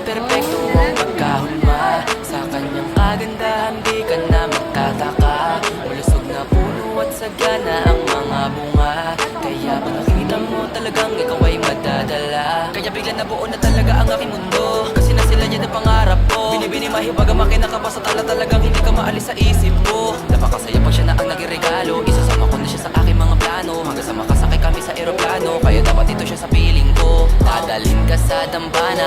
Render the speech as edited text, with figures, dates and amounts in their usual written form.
perpekto mong pagkahulma. Sa kanyang kagandahan di ka na magtataka. Malusog na puno at sagana ang mga bunga. Kaya pag nakita mo talagang ikaw ay madadala. Kaya bigla nabuo na talaga ang aking mundo. Kasi na sila yan ang pangarap ko. Binibini mahibaga makina ka pa sa tala. Talagang hindi ka maalis sa isip ko. Napakasaya pag siya na ang naging regalo. Isasama ko na siya sa aking mga plano. Hanggang sa makasakay kami sa eroplano. Kaya dapat ito siya sa piling ko. Dadalhin ka sa dambana